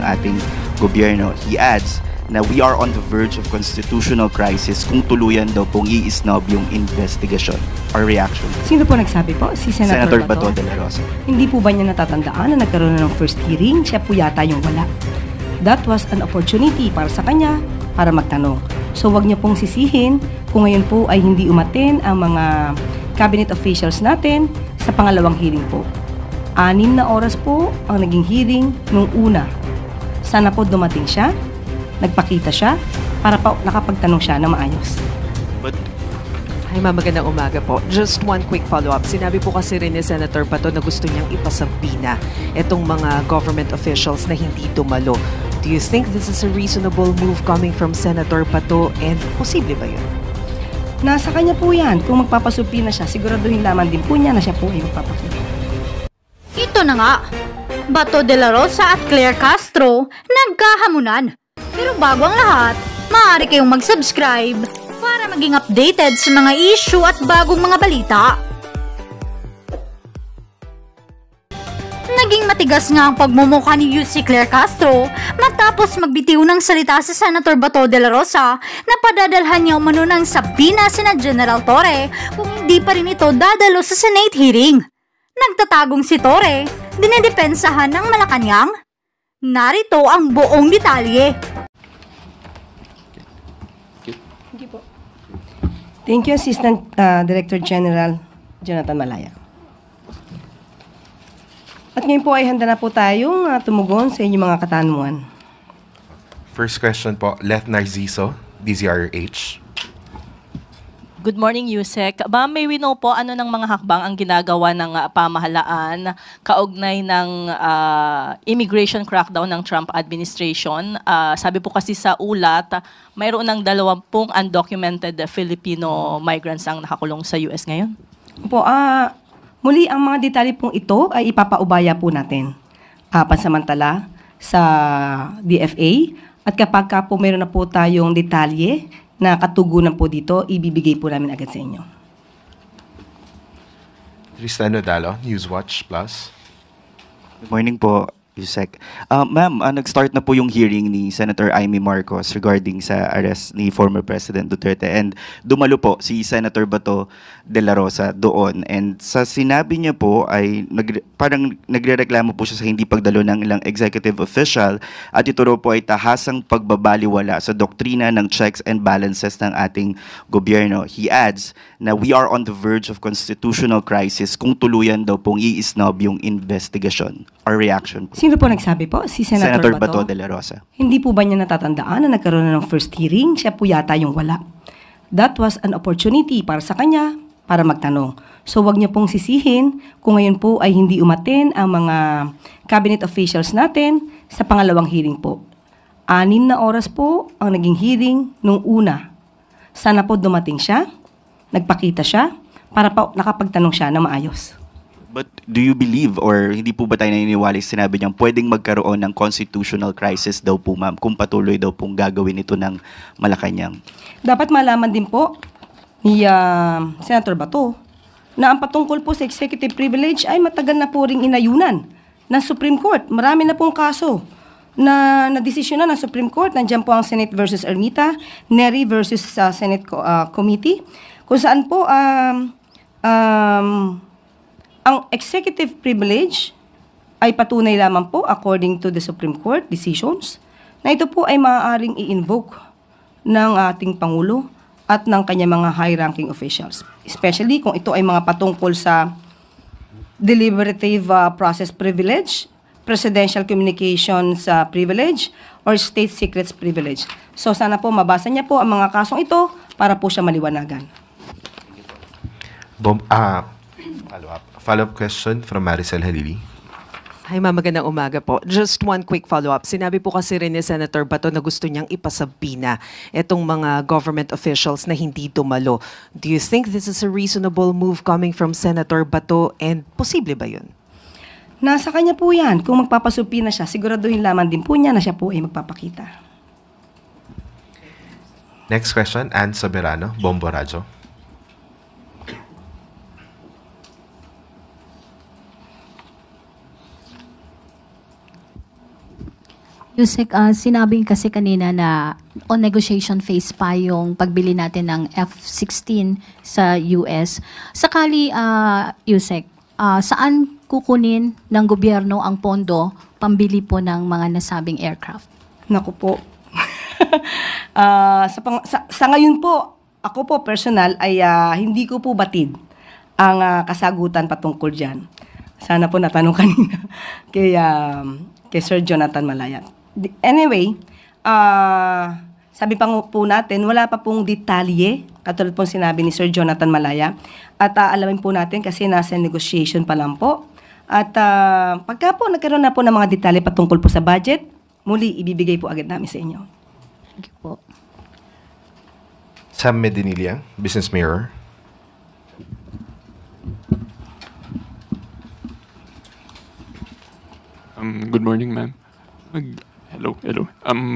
ng ating gobyerno. He adds na we are on the verge of constitutional crisis kung tuluyan daw pong i-snob yung investigasyon or reaction. Sino po nagsabi po? Si Senator Bato de la Rosa. Hindi po ba niya natatandaan na nagkaroon na ng first hearing? Siya po yata yung wala. That was an opportunity para sa kanya para magtanong. So wag niyo pong sisihin kung ngayon po ay hindi umaten ang mga cabinet officials natin sa pangalawang hearing po. 6 na oras po ang naging hearing nung una. Sana po dumating siya, nagpakita siya, para pa nakapagtanong siya na maayos. But Ay, magandang umaga po. Just one quick follow-up. Sinabi po kasi rin ni Senator Bato na gusto niyang ipasabina itong mga government officials na hindi dumalo. Do you think this is a reasonable move coming from Senator Bato and posible ba yun? Nasa kanya po yan. Kung magpapasupi na siya, siguraduhin lamang din po niya na siya po ay magpapakita. Ito na nga, Bato de la Rosa at Claire Castro nagkahamunan. Pero bago ang lahat, maaari kayong mag-subscribe para maging updated sa mga issue at bagong mga balita. Naging matigas nga ang pagmumukha ni UC Claire Castro matapos magbitiw ng salita sa Senator Bato de la Rosa na padadalhan niya umano ng sabina sina General Torre kung hindi pa rin ito dadalo sa Senate hearing. Nagtatagong si Torre, dinidepensahan ng Malacanang. Narito ang buong detalye. Thank you, Assistant Director General Jonathan Malaya. At ngayon po ay handa na po tayong tumugon sa inyong mga katanungan. First question po, Leth Narciso, DZRH. Good morning, Yusek. Ma'am, may we know po ano ng mga hakbang ang ginagawa ng pamahalaan kaugnay ng immigration crackdown ng Trump administration. Sabi po kasi sa ulat, mayroon ng 20 undocumented Filipino migrants ang nakakulong sa US ngayon. Po, muli ang mga detalye pong ito ay ipapaubaya po natin pansamantala sa DFA at kapag ka po mayroon na po tayong detalye na katugunan po dito, ibibigay po namin agad sa inyo. Tristan Nodalo, Newswatch Plus. good morning po, Yusek. Ma'am, nag-start na po yung hearing ni Senator Amy Marcos regarding sa arrest ni former President Duterte and dumalo po si Senator Bato de la Rosa doon. And sa sinabi niya po ay parang nagrereklamo po siya sa hindi pagdalo ng ilang executive official at ito raw po ay tahasang pagbabaliwala sa doktrina ng checks and balances ng ating gobyerno. He adds na we are on the verge of constitutional crisis kung tuluyan daw pong i-snob yung investigasyon or reaction po. Sino po nagsabi po? Si Senator Bato de la Rosa. Hindi po ba niya natatandaan na nagkaroon na ng first hearing? Siya po yata yung wala. That was an opportunity para sa kanya para magtanong. So wag niyo pong sisihin kung ngayon po ay hindi umaten ang mga cabinet officials natin sa pangalawang hearing po. 6 na oras po ang naging hearing nung una. Sana po dumating siya, nagpakita siya, para pa nakapagtanong siya na maayos. But do you believe or hindi po ba tayo naniniwala sa sinabi niyang pwedeng magkaroon ng constitutional crisis daw po, ma'am, kung patuloy daw pong gagawin ito ng Malacanang? Dapat malaman din po ni Senator Bato na ang patungkol po sa executive privilege ay matagal na po ring inayunan ng Supreme Court. Marami na pong kaso na desisyon na ng Supreme Court. Nandiyan po ang Senate versus Ermita, Neri versus Senate Committee, kung saan po ang executive privilege ay patunay lamang po according to the Supreme Court decisions na ito po ay maaaring i-invoke ng ating Pangulo at ng kanyang mga high-ranking officials. Especially kung ito ay mga patungkol sa deliberative process privilege, presidential communications privilege, or state secrets privilege. So sana po mabasa niya po ang mga kasong ito para po siya maliwanagan. Follow-up question from Maricel Halili. Ay, magandang umaga po. Just one quick follow-up. Sinabi po kasi rin ni Senator Bato na gusto niyang ipasabina itong mga government officials na hindi dumalo. Do you think this is a reasonable move coming from Senator Bato and posible ba yun? Nasa kanya po yan. Kung magpapasupi na siya, siguraduhin lamang din po niya na siya po ay magpapakita. Next question, Ann Soberano, Bombo Radyo. Yusek, sinabi kasi kanina na on negotiation phase pa yung pagbili natin ng F-16 sa US. Sakali, Yusek, saan kukunin ng gobyerno ang pondo pambili po ng mga nasabing aircraft? Naku po. Sa ngayon po, ako po personal ay hindi ko po batid ang kasagutan patungkol dyan. Sana po natanong kanina kay Sir Jonathan Malaya. Anyway, sabi pa po natin, wala pa pong detalye, katulad pong sinabi ni Sir Jonathan Malaya. At alamin po natin kasi nasa negotiation pa lang po. At pagka po nagkaroon na po ng mga detalye patungkol po sa budget, muli ibibigay po agad namin sa inyo. Thank you po. Sam Medinilla, Business Mirror. Good morning, ma'am. Hello.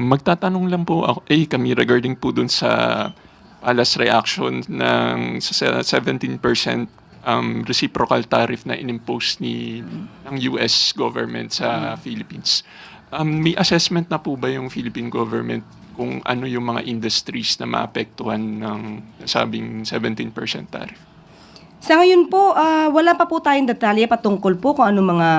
Magtatanong lang po ako, kami regarding po dun sa Palace reaction ng sa 17% reciprocal tariff na inimpose ng US government sa Philippines. May assessment na po ba yung Philippine government kung ano yung mga industries na maapektuhan ng nasabing 17% tariff? Sa ngayon po, wala pa po tayong detalye patungkol po kung ano mga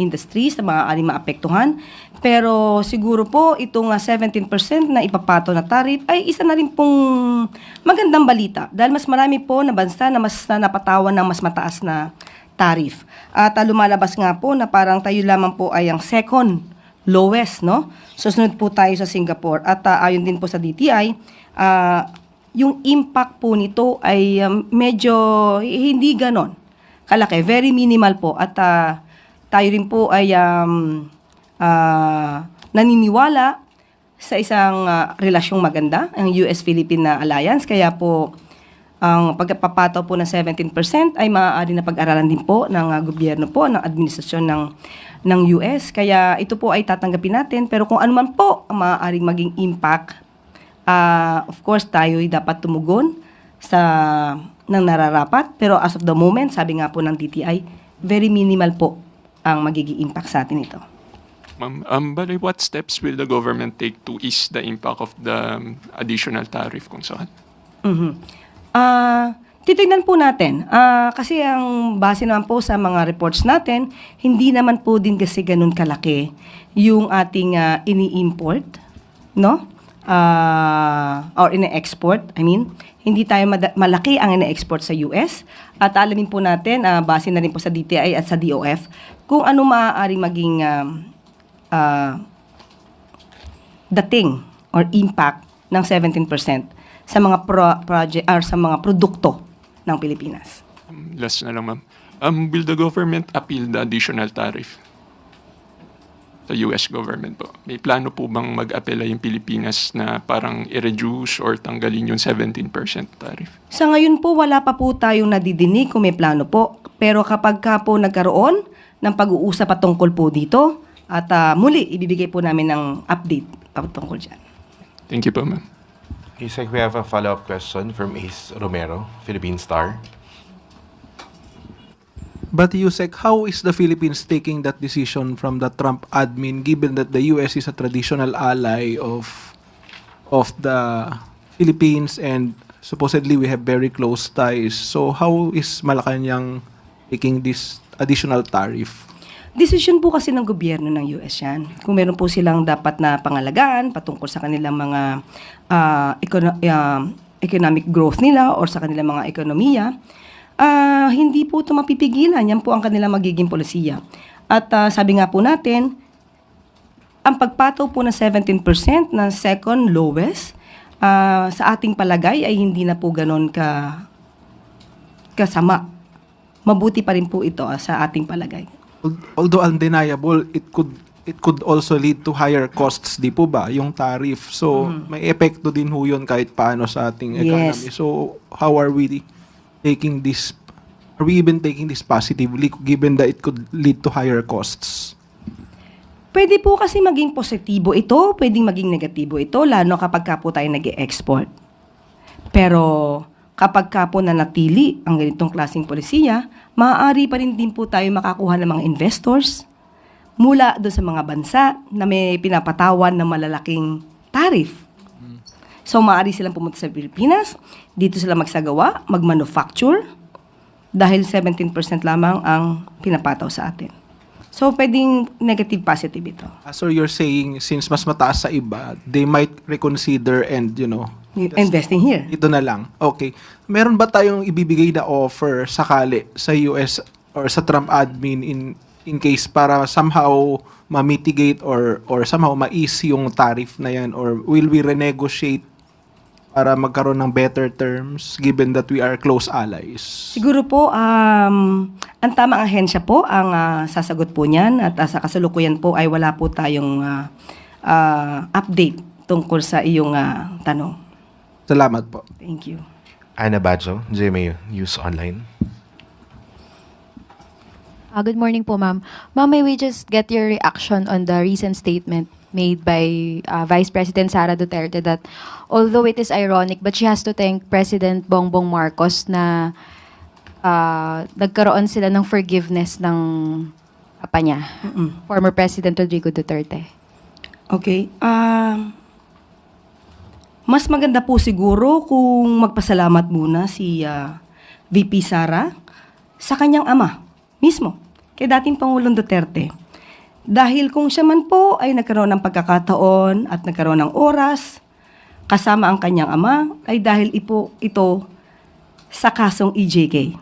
industries na maaaring maapektuhan. Pero siguro po itong 17% na ipapato na tariff ay isa na rin pong magandang balita. Dahil mas marami po na bansa na mas napatawan ng mas mataas na tariff. At lumalabas nga po na parang tayo lamang po ay ang second lowest, no? Susunod po tayo sa Singapore. At ayon din po sa DTI, yung impact po nito ay medyo hindi ganon kalaki, very minimal po. At tayo rin po ay naniniwala sa isang relasyong maganda, ang US-Philippine Alliance. Kaya po, ang pagpapataw po ng 17% ay maaari na pag-aralan din po ng gobyerno po, ng administrasyon ng US. Kaya ito po ay tatanggapin natin. Pero kung ano man po ang maaaring maging impact, of course, tayo ay dapat tumugon ng nararapat. Pero as of the moment, sabi nga po ng DTI, very minimal po ang magiging impact sa atin ito. Ma'am, but what steps will the government take to ease the impact of the additional tariff kung saan? Titignan po natin. Kasi ang base naman po sa mga reports natin, hindi naman po din kasi ganun kalaki yung ating ini-import, no? Or ine-export, hindi tayo malaki ang ine-export sa US. At alamin po natin, base na rin po sa DTI at sa DOF, kung ano maaaring maging dating or impact ng 17% sa mga project or sa mga produkto ng Pilipinas. Last na lang, ma'am. Will the government appeal the additional tariff sa US government po? May plano po bang mag-apela yung Pilipinas na parang i-reduce or tanggalin yung 17% tariff? Sa ngayon po, wala pa po tayong nadidinig kung may plano po. Pero kapag ka po nagkaroon ng pag-uusap patungkol po dito, at muli, ibibigay po namin ng update patungkol dyan. Thank you po, ma'am. Yusek, we have a follow-up question from Ace Romero, Philippine Star. But Yusek, how is the Philippines taking that decision from the Trump admin, given that the US is a traditional ally of the Philippines and supposedly we have very close ties? So how is Malacanang taking this additional tariff? Decision po kasi ng gobyerno ng US yan. Kung meron po silang dapat na pangalagaan patungkol sa kanilang mga economic growth nila or sa kanilang mga ekonomiya, hindi po ito mapipigilan. Yan po ang kanilang magiging polisiya. At sabi nga po natin, ang pagpataw po ng 17% ng second lowest, sa ating palagay ay hindi na po ganon kasama. Mabuti pa rin po ito sa ating palagay. Although undeniable, it could also lead to higher costs, di po ba, yung tariff. So, may epekto din ho yun kahit paano sa ating economy. Yes. So, how are we taking this? Are we even taking this positively given that it could lead to higher costs? Pwede po kasi maging positibo ito, pwedeng maging negatibo ito, lalo kapag ka po tayo nag-e-export. Pero kapag ka po nanatili ang ganitong klaseng polisiya, maaari pa rin din po tayo makakuha ng mga investors, mula doon sa mga bansa na may pinapatawan na malalaking tariff. So, maaari silang pumunta sa Pilipinas, dito sila magsagawa, mag-manufacture, dahil 17% lamang ang pinapataw sa atin. So, pwedeng negative positive ito. So you're saying, since mas mataas sa iba, they might reconsider and, Investing here. ito na lang. Okay. Meron ba tayong ibibigay na offer sakali sa US or sa Trump admin in case para somehow ma-mitigate or somehow ma-ease yung tariff na yan, or will we renegotiate para magkaroon ng better terms given that we are close allies? Siguro po, ang tamang ahensya po ang sasagot po niyan, at sa kasalukuyan po ay wala po tayong update tungkol sa iyong tanong. Salamat po. Thank you. Ana Badjo, GMA News Online. Good morning po, ma'am. Ma'am, may we just get your reaction on the recent statement made by Vice President Sara Duterte that although it is ironic, but she has to thank President Bongbong Marcos na nagkaroon sila ng forgiveness ng papa niya, former President Rodrigo Duterte. Okay. Mas maganda po siguro kung magpasalamat muna si VP Sara sa kanyang ama mismo, kay dating Pangulong Duterte. Dahil kung siya man po ay nagkaroon ng pagkakataon at nagkaroon ng oras kasama ang kanyang ama, ay dahil ito sa kasong EJK.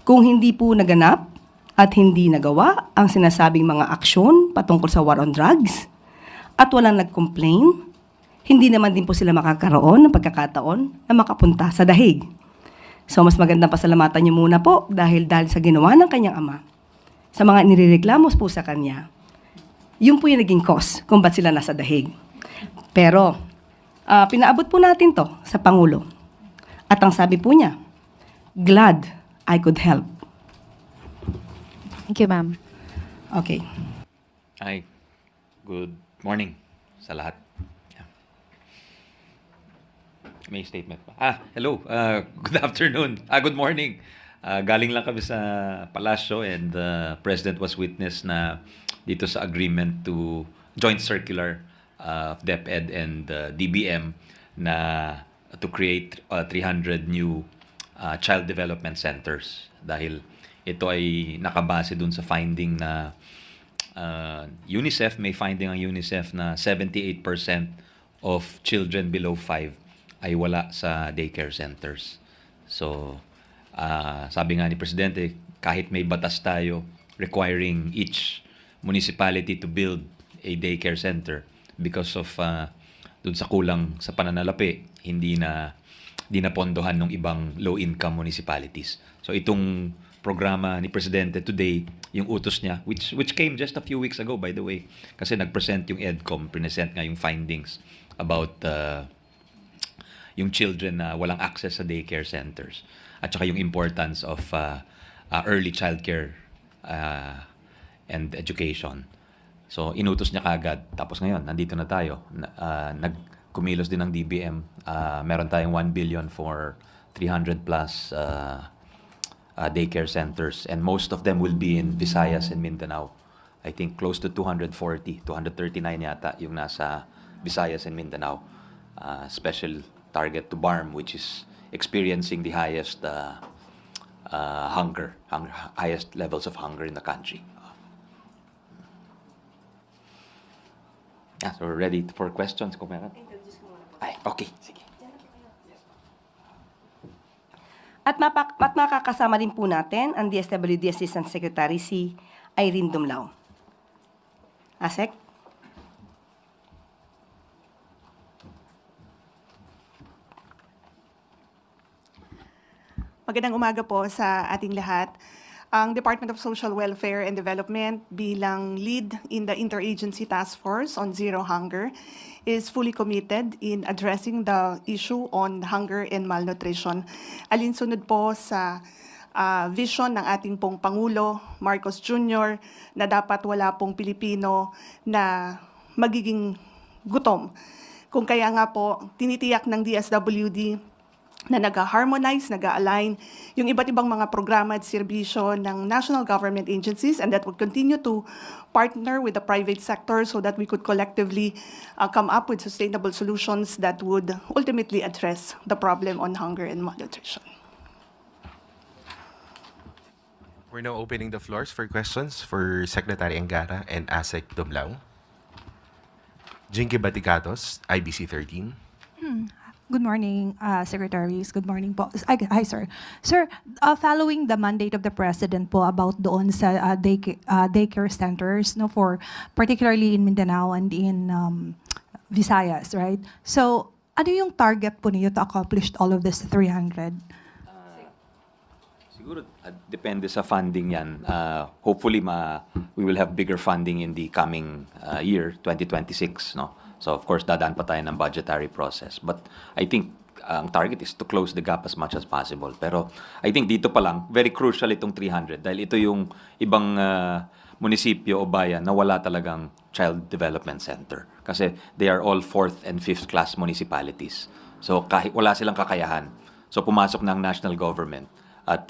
Kung hindi po naganap at hindi nagawa ang sinasabing mga aksyon patungkol sa war on drugs at walang nag-complain, hindi naman din po sila makakaroon ng pagkakataon na makapunta sa dahig. So mas magandang pasalamatan niyo muna po dahil sa ginawa ng kanyang ama, sa mga nirereklamos po sa kanya, yun po yung naging cause kung ba't sila nasa dahig. Pero, pinaabot po natin to sa Pangulo. At ang sabi po niya, glad I could help. Thank you, ma'am. Okay. Hi. Good morning sa lahat. May statement pa. Hello. Good afternoon. Good morning. Galing lang kami sa Palasyo and the President was witness na dito sa agreement to joint circular of DepEd and DBM na to create 300 new child development centers dahil ito ay nakabase dun sa finding na UNICEF, may finding ang UNICEF na 78% of children below 5 ay wala sa daycare centers. So, sabi nga ni Presidente, kahit may batas tayo requiring each municipality to build a daycare center because of dun sa kulang sa pananalapi, hindi na pondohan ng ibang low-income municipalities. So, itong programa ni Presidente today, yung utos niya, which came just a few weeks ago, by the way, kasi nag-present yung EDCOM, present nga yung findings about yung children na walang access sa daycare centers at saka yung importance of early childcare and education. So, inutos niya kagad. Tapos ngayon, nandito na tayo. Nagkumilos din ng DBM. Meron tayong 1 billion for 300 plus daycare centers and most of them will be in Visayas and Mindanao. I think close to 239 yata yung nasa Visayas and Mindanao. Special target to BARM, which is experiencing the highest highest levels of hunger in the country. So we're ready for questions kung meron. Okay, sige. At makakasama din po natin ang DSWD Assistant Secretary si Irene Dumlao. Asek? Magandang umaga po sa ating lahat. Ang Department of Social Welfare and Development bilang lead in the Interagency Task Force on Zero Hunger is fully committed in addressing the issue on hunger and malnutrition. Alinsunod po sa vision ng ating pong Pangulo, Marcos Jr., na dapat wala pong Pilipino na magiging gutom. Kung kaya nga po, tinitiyak ng DSWD na nag-harmonize, nag-align yung iba't ibang mga programa at serbisyo ng national government agencies, and that would continue to partner with the private sector so that we could collectively come up with sustainable solutions that would ultimately address the problem on hunger and malnutrition. We're now opening the floors for questions for Secretary Angara and ASEC Dumlao. Jinky Batigatos, IBC 13. Good morning, secretaries. Good morning po. Hi, sir. Sir, following the mandate of the President po about doon sa daycare centers, no, for particularly in Mindanao and in Visayas, right? So, ano yung target po niyo to accomplish all of this 300? Siguro depende sa funding yan. Hopefully we will have bigger funding in the coming year, 2026, no? So of course dadaan pa tayo ng budgetary process. But I think ang target is to close the gap as much as possible. Pero I think dito pa lang very crucial itong 300 dahil ito yung ibang munisipyo o bayan na wala talagang child development center kasi they are all 4th and 5th class municipalities. So kahit wala silang kakayahan. So pumasok ng national government. At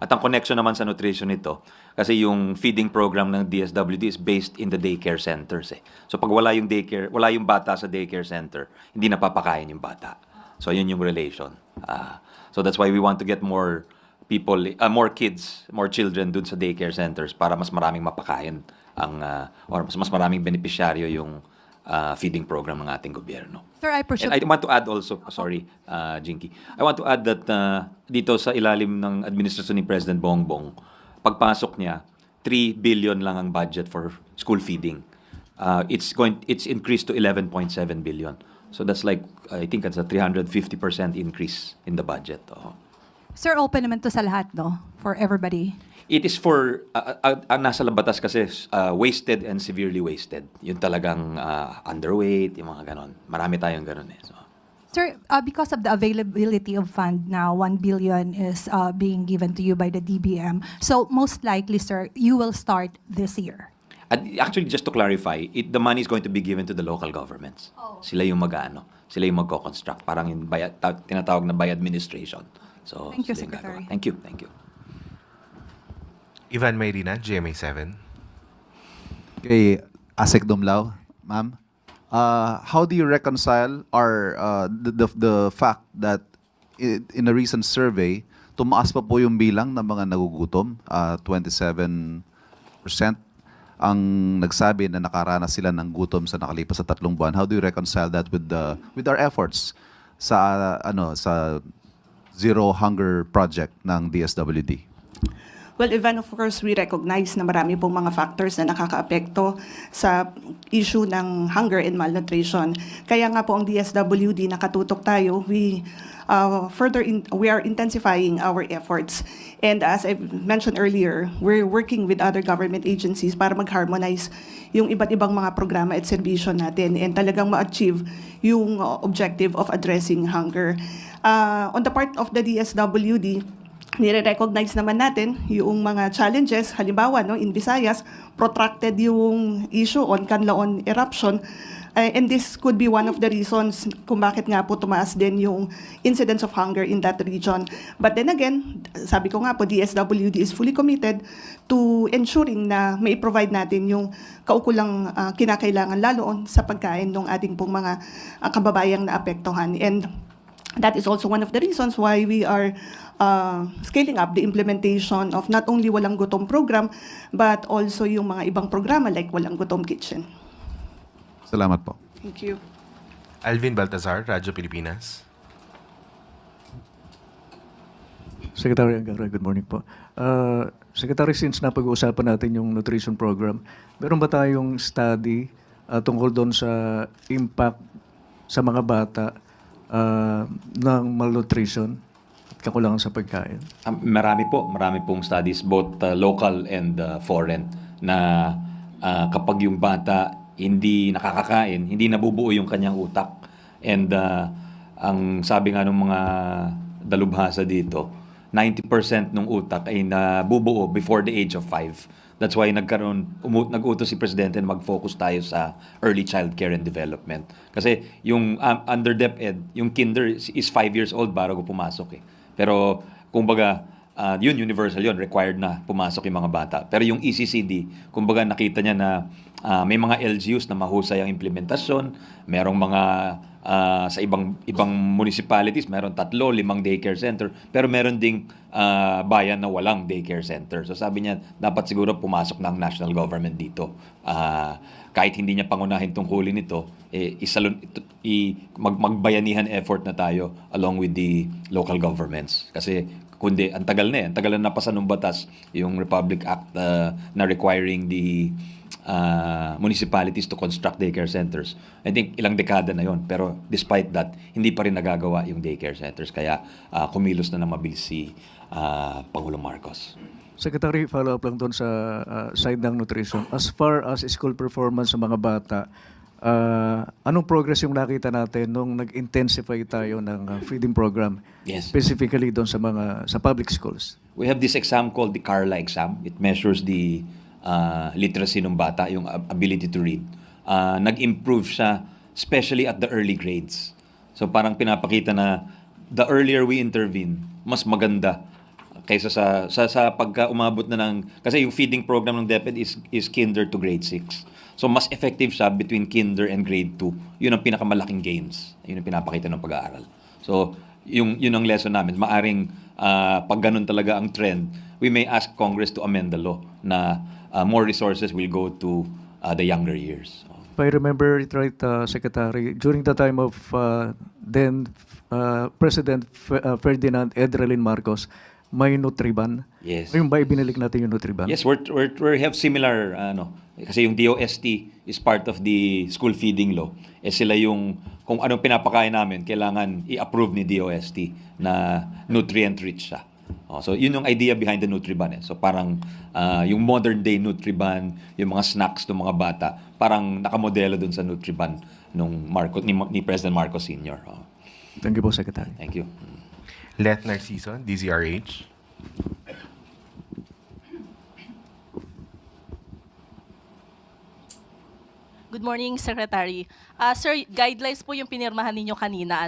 ang connection naman sa nutrition nito, kasi yung feeding program ng DSWD is based in the daycare centers. So pag wala yung bata sa daycare center, hindi napapakain yung bata. So yun yung relation. So that's why we want to get more people, more kids, more children dun sa daycare centers para mas maraming mapakain or mas maraming beneficiaryo yung feeding program ng ating gobyerno. Sir, I And I want to add also, sorry, Jinky, I want to add that dito sa ilalim ng administrasyon ni President Bongbong, pagpasok niya, 3 billion lang ang budget for school feeding. It's increased to 11.7 billion. So that's like, I think that's a 350% increase in the budget. Sir, open naman to sa lahat, no? For everybody. It is for, ang nasa batas kasi, wasted and severely wasted. Yun talagang underweight, yung mga ganon. Marami tayong ganon eh. So. Sir, because of the availability of fund now, 1 billion is being given to you by the DBM. So most likely, sir, you will start this year. Actually, just to clarify, the money is going to be given to the local governments. Sila yung sila yung magko-construct. Parang yung tinatawag na by administration. So, thank you, Secretary. Thank you, thank you. Ivan Mayrina, GMA7. Okay, ASEC Dumlao, ma'am. How do you reconcile the fact that in a recent survey, tumaas pa po yung bilang ng mga nagugutom, 27% ang nagsabi na nakaranas sila ng gutom sa nakalipas sa 3 buwan. How do you reconcile that with our efforts sa Zero Hunger Project ng DSWD? Well, Ivan, of course, we recognize na marami pong mga factors na nakakaapekto sa issue ng hunger and malnutrition. Kaya nga po ang DSWD nakatutok tayo. We are intensifying our efforts. And as I mentioned earlier, we're working with other government agencies para mag-harmonize yung iba't ibang mga programa at serbisyo natin and talagang ma-achieve yung objective of addressing hunger. On the part of the DSWD, nire-recognize naman natin yung mga challenges. Halimbawa, no, in Visayas, protracted yung issue on Canlaon eruption. And this could be one of the reasons kung bakit nga po tumaas din yung incidence of hunger in that region. But then again, sabi ko nga po, DSWD is fully committed to ensuring na may provide natin yung kaukulang kinakailangan lalo sa pagkain ng ating pong mga kababayang naapektuhan. And that is also one of the reasons why we are scaling up the implementation of not only Walang Gutom program, but also yung mga ibang programa like Walang Gutom Kitchen. Salamat po. Thank you. Alvin Baltazar, Radyo Pilipinas. Secretary Angara, good morning po. Secretary, since napag-uusapan natin yung nutrition program, meron ba tayong study tungkol doon sa impact sa mga bata ng malnutrition at kakulangan sa pagkain? Marami pong studies, both local and foreign, na kapag yung bata hindi nakakakain, hindi nabubuo yung kanyang utak. And ang sabi nga ng mga dalubhasa dito, 90% ng utak ay nabubuo before the age of 5. That's why nag-utos si Presidente na mag-focus tayo sa early child care and development. Kasi yung under DepEd, yung kinder is 5 years old bago pumasok eh. Pero kumbaga, yun universal yun, required na pumasok yung mga bata. Pero yung ECCD, kumbaga nakita niya na may mga LGUs na mahusay ang implementasyon, merong mga sa ibang municipalities, meron 3, 5 daycare center, pero meron ding bayan na walang daycare center. So sabi niya, dapat siguro pumasok ng national government dito. Kahit hindi niya pangunahin tungkulin ito, magbayanihan effort na tayo along with the local governments. Kasi kundi ang tagal na napasan ng batas yung Republic Act na requiring the municipalities to construct daycare centers. I think ilang dekada na yon, pero despite that, hindi pa rin nagagawa yung daycare centers. Kaya kumilos na mabilis si Pangulong Marcos. Secretary, follow up lang doon sa side ng nutrition. As far as school performance sa mga bata, anong progress yung nakita natin nung nag-intensify tayo ng feeding program? Yes. Specifically doon sa public schools. We have this exam called the Carla exam. It measures the literacy ng bata, yung ability to read. Nag-improve siya, especially at the early grades. So parang pinapakita na the earlier we intervene, mas maganda kaysa sa pagka umabot na ng, kasi yung feeding program ng DepEd is kinder to grade 6. So mas effective siya between kinder and grade 2. Yun ang pinakamalaking gains. Yun ang pinapakita ng pag-aaral. So yun ang lesson namin. Maaring pag ganun talaga ang trend, we may ask Congress to amend the law na more resources will go to the younger years. If I remember it right, Secretary, during the time of then President Ferdinand Edralin Marcos, may Nutriban. Yes. Ngayon ba ibinalik natin yung Nutriban? Yes, we have similar, kasi yung DOST is part of the school feeding law. Sila yung, kung anong pinapakain namin, kailangan i-approve ni DOST na nutrient-rich siya. So yun yung idea behind the Nutriban. So parang yung modern day Nutriban, yung mga snacks ng mga bata, parang nakamodelo dun sa Nutriban ni President Marcos Sr. Thank you po, Secretary. Thank you. Leth Narciso, DZRH. Good morning, Secretary. Sir, guidelines po yung pinirmahan ninyo kanina.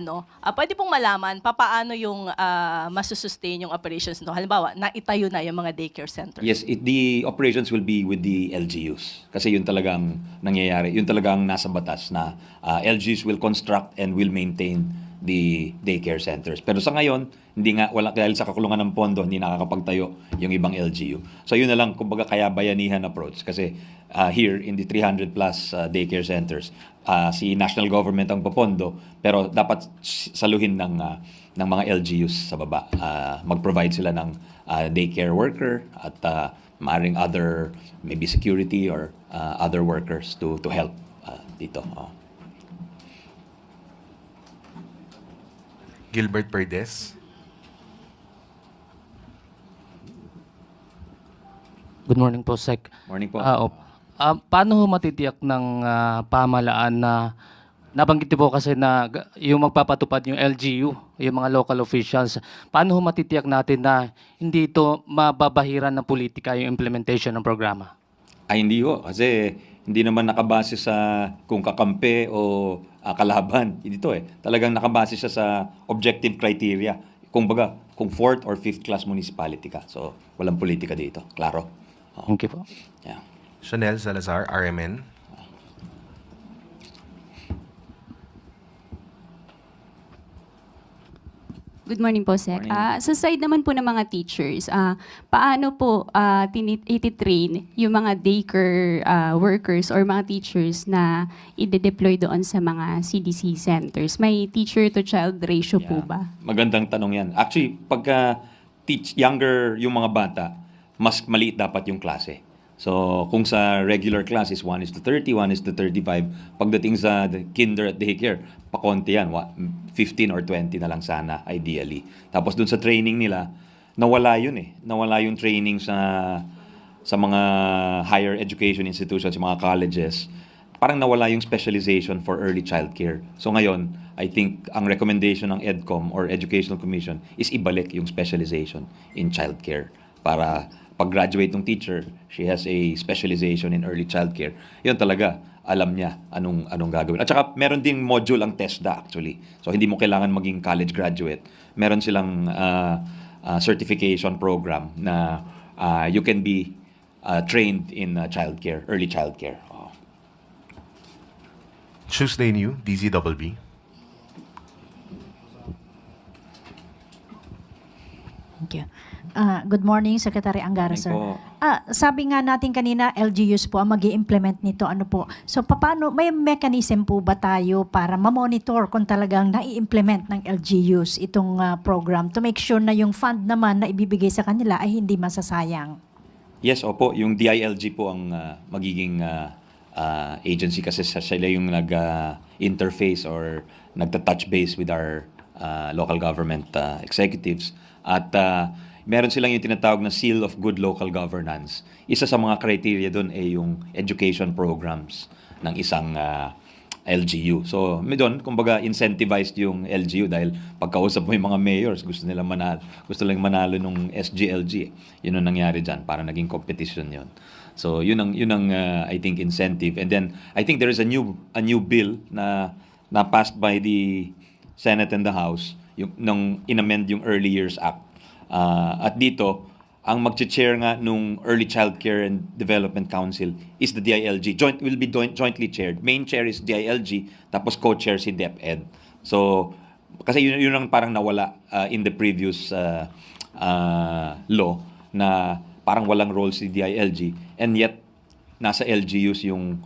Pwede pong malaman paano yung masusustain yung operations no? Halimbawa, naitayo na yung mga daycare centers. Yes, the operations will be with the LGUs. Kasi yun talagang nangyayari. Yun talagang nasa batas na LGUs will construct and will maintain the daycare centers. Pero sa ngayon, dahil sa kakulungan ng pondo, hindi nakakapagtayo yung ibang LGU. So yun na lang, kumbaga kaya bayanihan approach. Kasi here, in the 300 plus daycare centers, si national government ang popondo, pero dapat saluhin ng mga LGUs sa baba. Mag-provide sila ng daycare worker at maaaring other, maybe security or other workers to help dito. Gilbert Perdes. Good morning po, Sec. Morning po. Paano ho matitiyak ng pamahalaan na nabanggit po kasi na yung magpapatupad yung LGU, yung mga local officials, paano ho matitiyak natin na hindi ito mababahiran ng politika yung implementation ng programa? Hindi ho. Kasi hindi naman nakabase sa kung kakampi o kalaban. Dito talagang nakabase siya sa objective criteria. Kung 4th or 5th class municipality ka. So, walang politika dito. Klaro. Thank you po. Yeah. Chanel Salazar, RMN. Good morning po, Sec. Sa side naman po ng mga teachers, paano po ititrain yung mga daycare workers or mga teachers na i-deploy doon sa mga CDC centers? May teacher-to-child ratio po ba? Magandang tanong yan. Actually, pagka younger yung mga bata, mas maliit dapat yung klase. So, kung sa regular class is 1:30, 1:35, pagdating sa kinder at daycare, pakonti yan, 15 or 20 na lang sana, ideally. Tapos dun sa training nila, nawala yun Nawala yung training sa mga higher education institutions, yung mga colleges. Parang nawala yung specialization for early child care. So ngayon, I think ang recommendation ng EDCOM or Educational Commission is ibalik yung specialization in child care para pag-graduate ng teacher, she has a specialization in early childcare. Yun talaga, alam niya anong gagawin. At saka meron ding module ang TESDA actually. So hindi mo kailangan maging college graduate. Meron silang certification program na you can be trained in childcare, early childcare. Tuesday New, DZBB. Thank you. Good morning, Secretary Angara, sir. po. Sabi nga natin kanina, LGUs po ang mag-i-implement nito. Ano po? So, paano, may mechanism po ba tayo para ma-monitor kung talagang nai-implement ng LGUs itong program to make sure na yung fund naman na ibibigay sa kanila ay hindi masasayang? Yes, opo. Yung DILG po ang magiging agency kasi sila yung nag-interface or nagta-touch base with our local government executives. At meron silang yung tinatawag na Seal of Good Local Governance. Isa sa mga criteria doon ay yung education programs ng isang LGU. So, doon, kumbaga, incentivized yung LGU dahil pagkausap mo yung mga mayors, gusto nilang manalo nung SGLG. Yun ang nangyari dyan, para naging competition yun. So, yun ang I think, incentive. And then, I think there is a new bill na passed by the Senate and the House, nung inamend yung Early Years Act. At dito, ang mag-chair nga nung Early Childcare and Development Council is the DILG. Will be jointly chaired. Main chair is DILG, tapos co-chair si DepEd. So, kasi yun ang parang nawala in the previous law na parang walang role si DILG, and yet nasa LGUs yung